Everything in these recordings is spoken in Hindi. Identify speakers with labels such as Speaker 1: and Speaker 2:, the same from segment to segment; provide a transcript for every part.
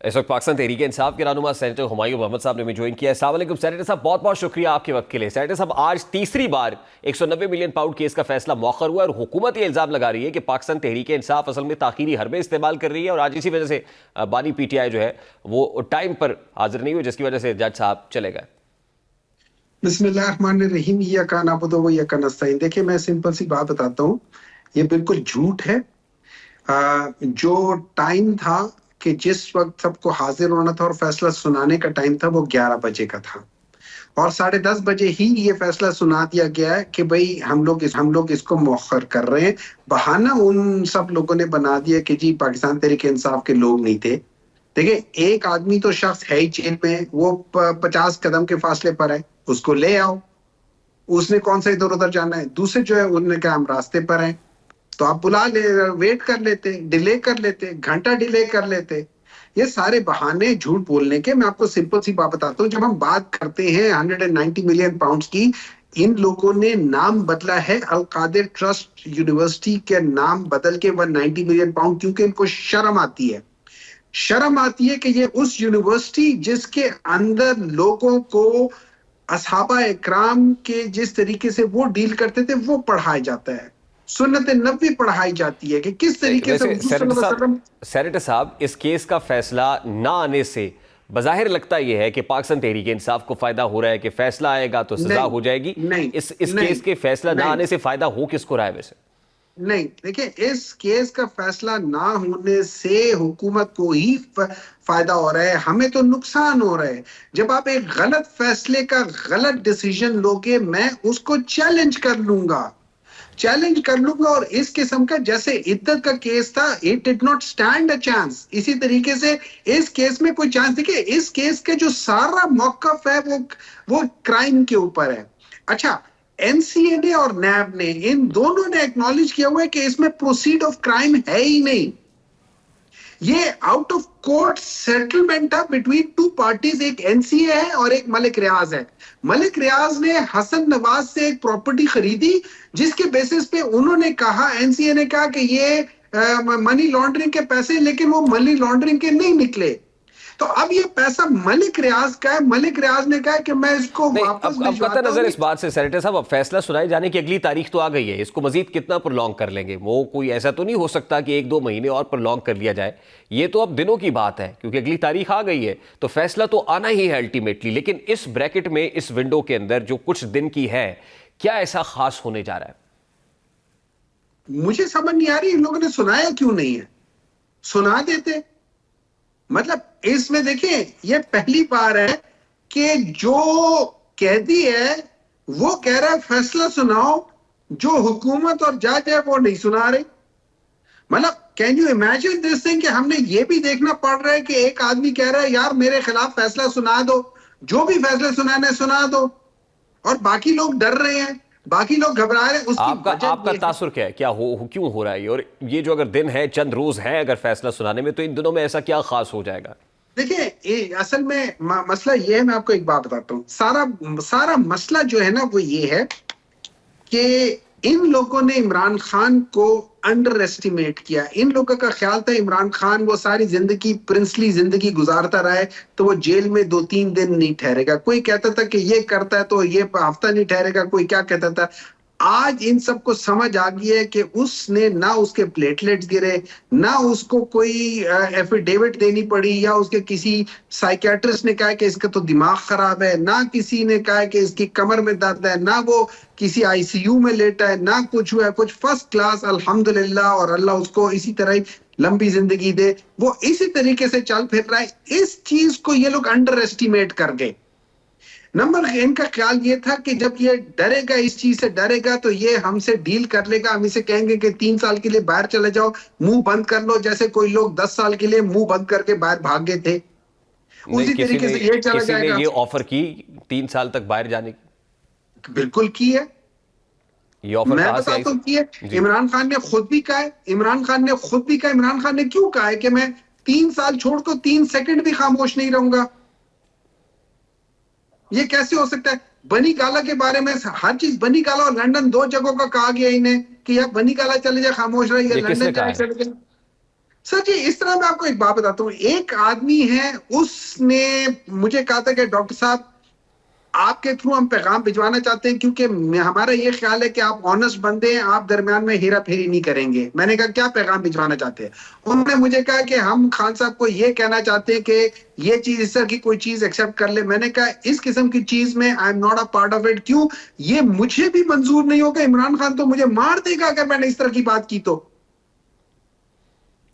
Speaker 1: इस वक्त पाकिस्तान तहरीक इंसाफ के रहनुमा सेनेटर हुमायूं मोहम्मद साहब ने भी ज्वाइन किया है। अस्सलाम वालेकुम सेनेटर साहब, बहुत बहुत शुक्रिया आपके वक्त के लिए। सेनेटर साहब, आज तीसरी बार 190 मिलियन पाउंड केस का फैसला मौखर हुआ और हुकूमत ये इल्जाम लगा रही है कि पाकिस्तान तहरीक इंसाफ असल में ताखीरी हरबे इस्तेमाल कर रही है और आज इसी वजह से बानी PTI जो है वो टाइम पर हाजिर नहीं हुई, जिसकी वजह से जज साहब चले गए।
Speaker 2: बिस्मिल्लाहिर्रहमानिर्रहीम, इय्याका नअबुदु व इय्याका नस्तईन। देखिए, मैं सिंपल सी बात बताता हूँ, ये बिल्कुल झूठ है। जो टाइम था कि जिस वक्त सबको हाजिर होना था और फैसला सुनाने का टाइम था, वो 11 बजे का था और 10:30 बजे ही ये फैसला सुना दिया गया है कि भाई हम लोग इसको मौखर कर रहे हैं। बहाना उन सब लोगों ने बना दिया कि जी पाकिस्तान तहरीक इंसाफ के लोग नहीं थे। देखिए, एक आदमी तो शख्स है ही जेल में, वो 50 कदम के फासले पर है, उसको ले आओ। उसने कौन सा इधर उधर जाना है। दूसरे जो है उन्होंने कहा हम रास्ते पर हैं, तो आप बुला ले, वेट कर लेते, डिले कर लेते, घंटा डिले कर लेते। ये सारे बहाने झूठ बोलने के। मैं आपको सिंपल सी बात बताता हूँ, जब हम बात करते हैं 190 मिलियन पाउंड की, इन लोगों ने नाम बदला है अल कादिर ट्रस्ट यूनिवर्सिटी के नाम बदल के 190 मिलियन पाउंड, क्योंकि इनको शर्म आती है। शर्म आती है कि ये उस यूनिवर्सिटी जिसके अंदर लोगों को असहाबा इकराम के जिस तरीके से वो डील करते थे वो पढ़ाया जाता है, सुन्नत नबी पढ़ाई जाती है कि किस तरीके से।
Speaker 1: सेनेटर साहब, इस केस का फैसला ना आने से बज़ाहिर लगता यह है कि पाकिस्तान तहरीक इंसाफ को फायदा हो रहा है कि फैसला आएगा तो सजा हो जाएगी। इस केस के फैसला ना आने से फायदा हो किसको रहा है वैसे?
Speaker 2: नहीं, देखिए, इस केस का फैसला ना होने से हुकूमत को ही फायदा हो रहा है, हमें तो नुकसान हो रहा है। जब आप एक गलत फैसले का गलत डिसीजन लोगे, मैं उसको चैलेंज कर लूंगा और इस किस्म का, जैसे इद्दत का केस था, it did not stand a chance. इसी तरीके से इस केस में कोई चांस, देखिए, इस केस के जो सारा मौकफ है वो क्राइम के ऊपर है। अच्छा, NCA ने और NAB ने, इन दोनों ने एक्नॉलेज किया हुआ है कि इसमें प्रोसीड ऑफ क्राइम है ही नहीं। ये आउट ऑफ कोर्ट सेटलमेंट था बिटवीन टू पार्टीज, एक NCA है और एक मलिक रियाज है। मलिक रियाज ने हसन नवाज से एक प्रॉपर्टी खरीदी, जिसके बेसिस पे उन्होंने कहा, NCA ने कहा कि ये मनी लॉन्ड्रिंग के पैसे, लेकिन वो मनी लॉन्ड्रिंग के नहीं निकले। तो अब ये पैसा मलिक रियाज का है। मलिक रियाज ने कहा कि मैं इसको वापस
Speaker 1: भिजवाता हूं। नजर इस बात से सेनेटर साहब, अब फैसला सुनाए जाने की अगली तारीख तो आ गई है, इसको मजीद कितना प्रोलॉन्ग कर लेंगे? वो कोई ऐसा तो नहीं हो सकता कि 1-2 महीने और प्रोलॉन्ग कर लिया जाए। ये तो अब दिनों की बात है, क्योंकि अगली तारीख आ गई है, तो फैसला तो आना ही है अल्टीमेटली। लेकिन इस ब्रैकेट में, इस विंडो के अंदर जो कुछ दिन की है, क्या ऐसा खास होने जा रहा है?
Speaker 2: मुझे समझ नहीं आ रही, इन लोगों ने सुनाया क्यों नहीं है। सुना देते। मतलब इसमें देखिए, ये पहली बार है कि जो कैदी है वो कह रहा है फैसला सुनाओ, जो हुकूमत और जज है वो नहीं सुना रहे। मतलब can you imagine this thing कि हमने ये भी देखना पड़ रहा है कि एक आदमी कह रहा है यार मेरे खिलाफ फैसला सुना दो, जो भी फैसला सुनाना है सुना दो, और बाकी लोग डर रहे हैं, बाकी लोग घबरा रहे हैं।
Speaker 1: आपका तासुर क्या है, क्यों हो रहा है? और ये जो अगर दिन है, चंद रोज है अगर फैसला सुनाने में, तो इन दिनों में ऐसा क्या खास हो जाएगा?
Speaker 2: देखिए, असल में मसला ये है, मैं आपको एक बात बताता हूँ। सारा मसला जो है ना वो ये है कि इन लोगों ने इमरान खान को अंडर एस्टिमेट किया। इन लोगों का ख्याल था इमरान खान वो सारी जिंदगी प्रिंसली जिंदगी गुजारता रहा है, तो वो जेल में 2-3 दिन नहीं ठहरेगा। कोई कहता था कि ये करता है तो ये हफ्ता नहीं ठहरेगा, कोई क्या कहता था। आज इन सबको समझ आ गई है कि उसने ना उसके प्लेटलेट्स गिरे, ना उसको कोई एफिडेविट देनी पड़ी, या उसके किसी साइकियाट्रिस्ट ने कहा कि इसका तो दिमाग खराब है, ना किसी ने कहा कि इसकी कमर में दर्द है, ना वो किसी ICU में लेटा है, ना कुछ हुआ है। कुछ फर्स्ट क्लास, अल्हम्दुलिल्लाह, और अल्लाह उसको इसी तरह ही लंबी जिंदगी दे। वो इसी तरीके से चल फिर रहा है। इस चीज को ये लोग अंडर एस्टिमेट कर गए। नंबर, इनका ख्याल ये था कि जब ये डरेगा, इस चीज से डरेगा, तो ये हमसे डील कर लेगा। हम इसे कहेंगे कि 3 साल के लिए बाहर चले जाओ, मुंह बंद कर लो, जैसे कोई लोग 10 साल के लिए मुंह बंद करके बाहर भाग गए थे। उसी तरीके से ये चला जाएगा।
Speaker 1: ये ऑफर की 3 साल तक बाहर जाने की?
Speaker 2: बिल्कुल की है।
Speaker 1: ये ऑफर
Speaker 2: मैं बताता हूँ की है। इमरान खान ने खुद भी कहा है। इमरान खान ने क्यों कहा है कि मैं 3 साल छोड़कर 3 सेकंड भी खामोश नहीं रहूंगा। ये कैसे हो सकता है? बनी गाला के बारे में हर चीज, बनी गाला और लंदन 2 जगहों का कहा गया इन्हें कि यार बनी गाला चले जाए, खामोश रहे, लंदन जाए चले जाए। सर जी, इस तरह मैं आपको एक बात बताता हूँ। एक आदमी है, उसने मुझे कहा था कि डॉक्टर साहब आपके थ्रू हम पैगाम भिजवाना चाहते हैं, क्योंकि हमारा ये ख्याल है कि आप ऑनेस्ट बंदे हैं, आप दरमियान में हेरा फेरी नहीं करेंगे। मैंने कहा क्या पैगाम भिजवाना चाहते हैं? उन्होंने मुझे कहा कि हम खान साहब को ये कहना चाहते हैं कि ये चीज, इस तरह की कोई चीज एक्सेप्ट कर ले। मैंने कहा इस किस्म की चीज में I am not a part of it. क्यों? ये मुझे भी मंजूर नहीं होगा। इमरान खान तो मुझे मार देगा अगर मैंने इस तरह की बात की तो।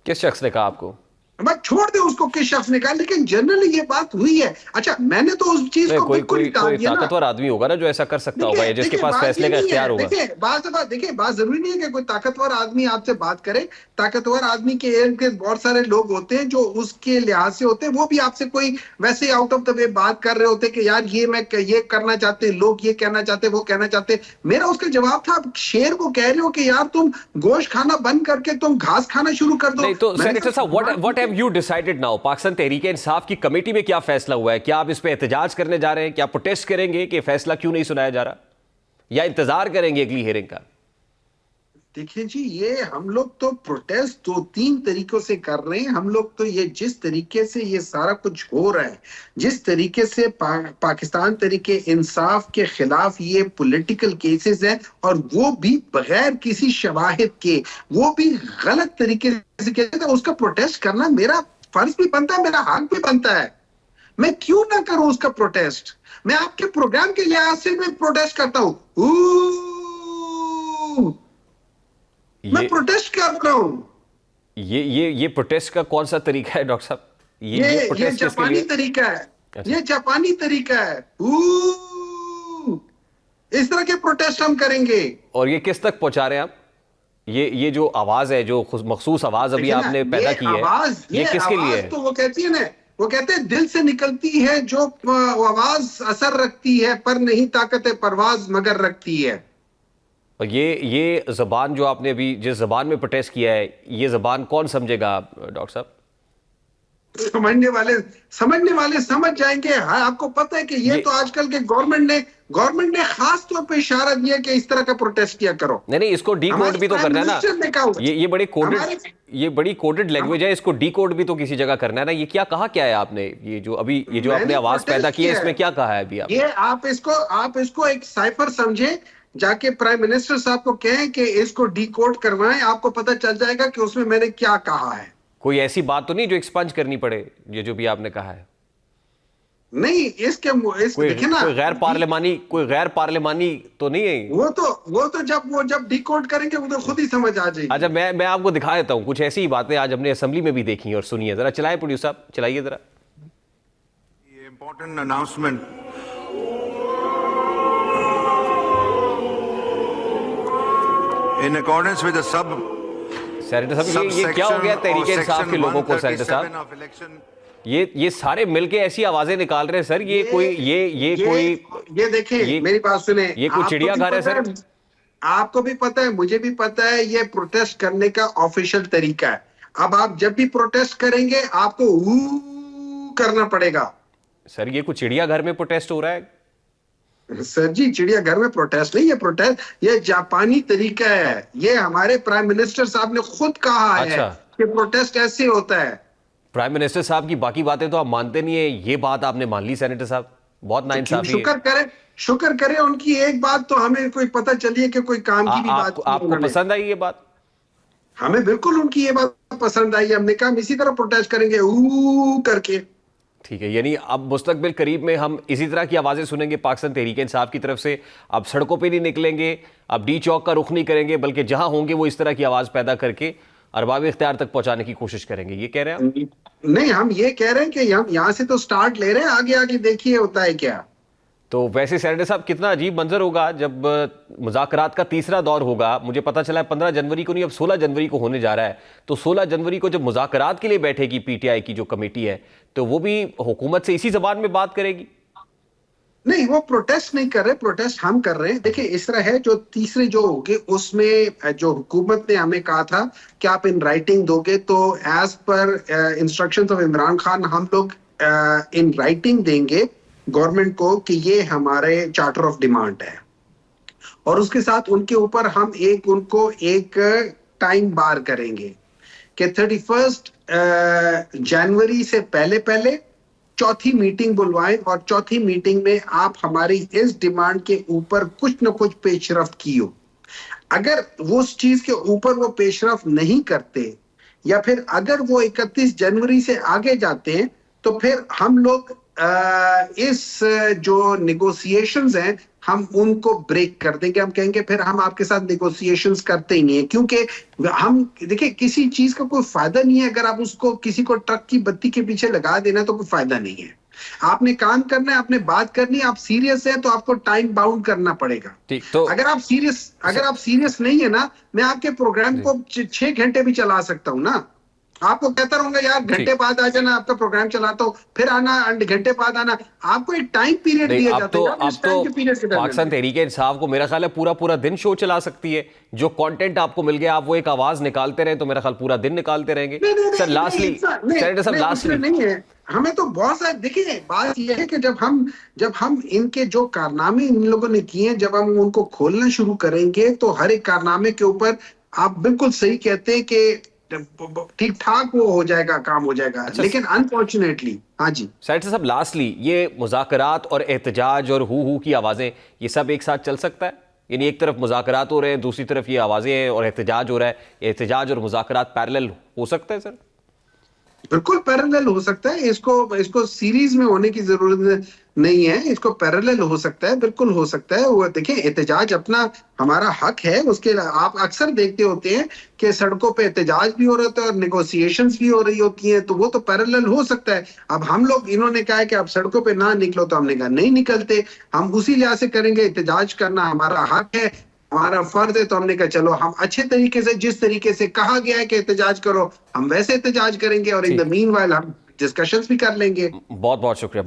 Speaker 1: किस शख्स ने कहा आपको?
Speaker 2: बस छोड़ दे उसको किस शख्स ने कहा, लेकिन जनरली ये बात हुई है। अच्छा, मैंने तो उस चीज को
Speaker 1: कोई
Speaker 2: बिल्कुल
Speaker 1: कोई
Speaker 2: ही टाल
Speaker 1: कोई
Speaker 2: दिया ना।
Speaker 1: ताकतवर आदमी होगा ना जो ऐसा कर सकता होगा, या जिसके
Speaker 2: देखिए,
Speaker 1: पास
Speaker 2: बात
Speaker 1: फैसले
Speaker 2: ये
Speaker 1: का
Speaker 2: नहीं
Speaker 1: इख्तियार
Speaker 2: है।
Speaker 1: होगा।
Speaker 2: देखिए, बात जरूरी नहीं है कि कोई ताकतवर आदमी आपसे बात करे। ताकतवर आदमी के इर्द गिर्द बहुत सारे लोग होते हैं जो उसके लिहाज से होते हैं। वो भी आपसे कोई वैसे आउट ऑफ द वे बात कर रहे होते हैं कि यार ये मैं ये करना चाहते, लोग ये कहना चाहते, वो कहना चाहते। मेरा उसका जवाब था, आप शेर को कह रहे हो कि यार तुम गोश्त खाना बंद करके तुम घास खाना शुरू कर दो।
Speaker 1: नहीं तो
Speaker 2: मैंने
Speaker 1: सेनेटर साहब, what have you decided now? Pakistan Tehreek Insaf की कमेटी में क्या फैसला हुआ है? क्या आप इस पे एहतजाज करने जा रहे हैं? क्या प्रोटेस्ट करेंगे कि फैसला क्यों नहीं सुनाया जा रहा, या इंतजार करेंगे अगली हियरिंग का?
Speaker 2: देखिए जी, ये हम लोग तो प्रोटेस्ट दो तीन तरीकों से कर रहे हैं। हम लोग तो ये जिस तरीके से ये सारा कुछ हो रहा है, जिस तरीके से पाकिस्तान तरीके इंसाफ के खिलाफ ये पॉलिटिकल केसेस हैं, और वो भी बगैर किसी शवाहिद के, वो भी गलत तरीके से कहते हैं, उसका प्रोटेस्ट करना मेरा फर्ज भी बनता है, मेरा हक भी बनता है। मैं क्यों ना करूं उसका प्रोटेस्ट? मैं आपके प्रोग्राम के लिहाज से मैं प्रोटेस्ट करता हूं। मैं प्रोटेस्ट कर रहा हूं।
Speaker 1: ये प्रोटेस्ट का कौन सा तरीका है डॉक्टर साहब?
Speaker 2: ये
Speaker 1: प्रोटेस्ट किसके
Speaker 2: जापानी
Speaker 1: लिए?
Speaker 2: तरीका है।
Speaker 1: अच्छा।
Speaker 2: ये जापानी तरीका है। इस तरह के प्रोटेस्ट हम करेंगे।
Speaker 1: और ये किस तक पहुंचा रहे हैं आप? ये जो आवाज है, जो मखसूस आवाज अभी
Speaker 2: देखिए ना,
Speaker 1: आपने पैदा की है, ये किसके लिए है?
Speaker 2: तो वो कहती है ना, वो कहते हैं दिल से निकलती है जो आवाज असर रखती है, पर नहीं ताकत परवाज मगर रखती है।
Speaker 1: और ये जबान जो आपने अभी जिस जबान में प्रोटेस्ट किया है, ये जबान कौन समझेगा डॉक्टर साहब?
Speaker 2: समझने वाले समझ जाएंगे। हाँ, आपको पता है कि ये तो आजकल के गवर्नमेंट ने खास तौर पे इशारा दिया कि इस तरह का प्रोटेस्ट किया करो।
Speaker 1: नहीं, इसको डी कोड भी तो करना है ना। ये बड़ी कोडेड लैंग्वेज है, इसको डी कोड भी तो किसी जगह करना है ना। ये क्या है आपने? ये जो आपने आवाज पैदा की है, इसमें क्या कहा है अभी आप?
Speaker 2: ये आप इसको एक साइफर समझे, जाके प्राइम मिनिस्टर साहब को कहें कि इसको डी कोड करवाएं, आपको पता चल जाएगा कि उसमें मैंने क्या कहा है।
Speaker 1: कोई ऐसी बात तो नहीं जो एक्सपंज करनी पड़े, ये जो भी आपने कहा है?
Speaker 2: नहीं, देखिए ना,
Speaker 1: कोई गैर पार्लिमानी तो नहीं है?
Speaker 2: वो तो जब डिकोड करेंगे वो तो खुद ही समझ आ जाएगी।
Speaker 1: अच्छा, मैं आपको दिखा देता हूं कुछ ऐसी ही बातें आज हमने असेंबली में भी देखी और सुनी है। जरा चलाएं प्रोड्यूसर साहब, चलाइए जरा।
Speaker 3: Important announcement in accordance with the sub.
Speaker 1: Senator साहब, ये क्या हो गया तहरीक इंसाफ के लोगों को? सेनेटर साहब, ये सारे मिलके ऐसी आवाजें निकाल रहे हैं सर।
Speaker 2: ये देखिए, मेरी बात सुने।
Speaker 1: ये कोई चिड़ियाघर है सर?
Speaker 2: आपको भी पता है, मुझे भी पता है, ये प्रोटेस्ट करने का ऑफिशियल तरीका है। अब आप जब भी प्रोटेस्ट करेंगे आपको करना पड़ेगा।
Speaker 1: सर, ये कुछ चिड़ियाघर में प्रोटेस्ट हो रहा है?
Speaker 2: सर जी, चिड़ियाघर में प्रोटेस्ट नहीं, ये जापानी तरीका है। ये हमारे प्राइम मिनिस्टर साहब ने खुद कहा है कि प्रोटेस्ट ऐसे होता है।
Speaker 1: प्राइम मिनिस्टर साहब की बाकी बातें तो आप मानते नहीं है, ये बात आपने मान ली सेनेटर साहब। बहुत नाइंसाफी है।
Speaker 2: शुक्र करें उनकी एक बात तो हमें कोई पता चली है कि कोई काम की भी बात।
Speaker 1: आपको पसंद आई ये बात?
Speaker 2: हमें बिल्कुल उनकी ये बात पसंद आई। हमने कहा हम इसी तरह प्रोटेस्ट करेंगे करके।
Speaker 1: ठीक है, यानी अब मुस्तकबिल करीब में हम इसी तरह की आवाजें सुनेंगे पाकिस्तान तहरीक इंसाफ की तरफ से। अब सड़कों पे नहीं निकलेंगे, अब डी चौक का रुख नहीं करेंगे, बल्कि जहां होंगे वो इस तरह की आवाज पैदा करके अरबाब इख्तियार तक पहुंचाने की कोशिश करेंगे। ये कह रहे हैं आप?
Speaker 2: नहीं, हम ये कह रहे हैं कि हम यहां से तो स्टार्ट ले रहे हैं, आगे आगे देखिए होता है क्या।
Speaker 1: तो वैसे सेनेटर साहब, कितना अजीब मंजर होगा जब मुज़ाकरात का तीसरा दौर होगा। मुझे पता चला है 15 जनवरी को नहीं, अब 16 जनवरी को होने जा रहा है। तो 16 जनवरी को जब मुज़ाकरात के लिए बैठेगी पीटीआई की जो कमेटी है, तो वो भी हुकूमत से इसी जबान में बात करेगी?
Speaker 2: नहीं, वो प्रोटेस्ट नहीं कर रहे, प्रोटेस्ट हम कर रहे हैं। देखिए, इस तरह है, जो तीसरे जो होंगे उसमें जो हुकूमत ने हमें कहा था कि आप इन राइटिंग दोगे, तो as per instructions of Imran Khan हम लोग इन राइटिंग देंगे गवर्नमेंट को कि ये हमारे चार्टर ऑफ डिमांड है, और उसके साथ उनको एक टाइम बार करेंगे कि 31 जनवरी से पहले पहले चौथी मीटिंग बुलवाएं और चौथी मीटिंग में आप हमारी इस डिमांड के ऊपर कुछ न कुछ पेशरफ्त की हो। अगर वो उस चीज के ऊपर वो पेशरफ्त नहीं करते या फिर अगर वो 31 जनवरी से आगे जाते हैं तो फिर हम लोग इस जो निगोशिएशंस हैं हम उनको ब्रेक कर देंगे। हम कहेंगे फिर हम आपके साथ निगोशिएशंस करते ही नहीं है, क्योंकि हम देखिए किसी चीज का कोई फायदा नहीं है। अगर आप उसको किसी को ट्रक की बत्ती के पीछे लगा देना तो कोई फायदा नहीं है। आपने काम करना है, आपने बात करनी है, आप सीरियस है तो आपको टाइम बाउंड करना पड़ेगा।
Speaker 1: ठीक, तो
Speaker 2: अगर आप सीरियस नहीं है ना, मैं आपके प्रोग्राम को 6 घंटे भी चला सकता हूँ ना। आपको कहता रहूंगा यार घंटे बाद आ जाना, आपका प्रोग्राम चलाता हूँ, फिर आना, घंटे बाद आना। आपको एक टाइम पीरियड दिया जाता है।
Speaker 1: अब तो पाकिस्तान तहरीक इंसाफ को मेरा ख्याल है पूरा दिन शो चला सकती है। जो कंटेंट आपको मिल गया आप वो एक आवाज निकालते रहे तो मेरा ख्याल पूरा दिन निकालते रहेंगे। सर लास्टली
Speaker 2: नहीं है, हमें तो बहुत सारे देखिए बात यह है कि जब हम इनके जो कारनामे इन लोगों ने किए हैं, जब हम उनको खोलना शुरू करेंगे तो हर एक कारनामे के ऊपर आप बिल्कुल सही कहते हैं कि ठीक ठाक वो हो जाएगा, काम हो जाएगा। अच्छा, लेकिन अनफॉर्चुनेटली हाँ जी
Speaker 1: सेनेटर साहब लास्टली ये मुज़ाकरात और एहतजाज और हु की आवाजें ये सब एक साथ चल सकता है? यानी एक तरफ मुज़ाकरात हो रहे हैं, दूसरी तरफ ये आवाजें हैं और एहतजाज हो रहा है, एहतजाज और मुज़ाकरात पैरेलल हो सकता है? सर
Speaker 2: बिल्कुल पैरेलल हो सकता है। इसको सीरीज में होने की जरूरत नहीं है, इसको पैरेलल हो सकता है, बिल्कुल हो सकता है। वो देखिए एहतजाज अपना हमारा हक है, उसके आप अक्सर देखते होते हैं कि सड़कों पे एहतजाज भी हो रहा होता है और नेगोशिएशंस भी हो रही होती हैं, तो वो तो पैरेलल हो सकता है। अब हम लोग इन्होंने कहा है कि आप सड़कों पे ना निकलो, तो हमने कहा नहीं निकलते, हम उसी लिहाज से करेंगे। एहतजाज करना हमारा हक है, हमारा फर्ज है, तो हमने कहा चलो हम अच्छे तरीके से, जिस तरीके से कहा गया है कि एहतजाज करो, हम वैसे एहतजाज करेंगे और इन द मीनवाइल हम डिस्कशंस भी कर लेंगे।
Speaker 1: बहुत बहुत शुक्रिया।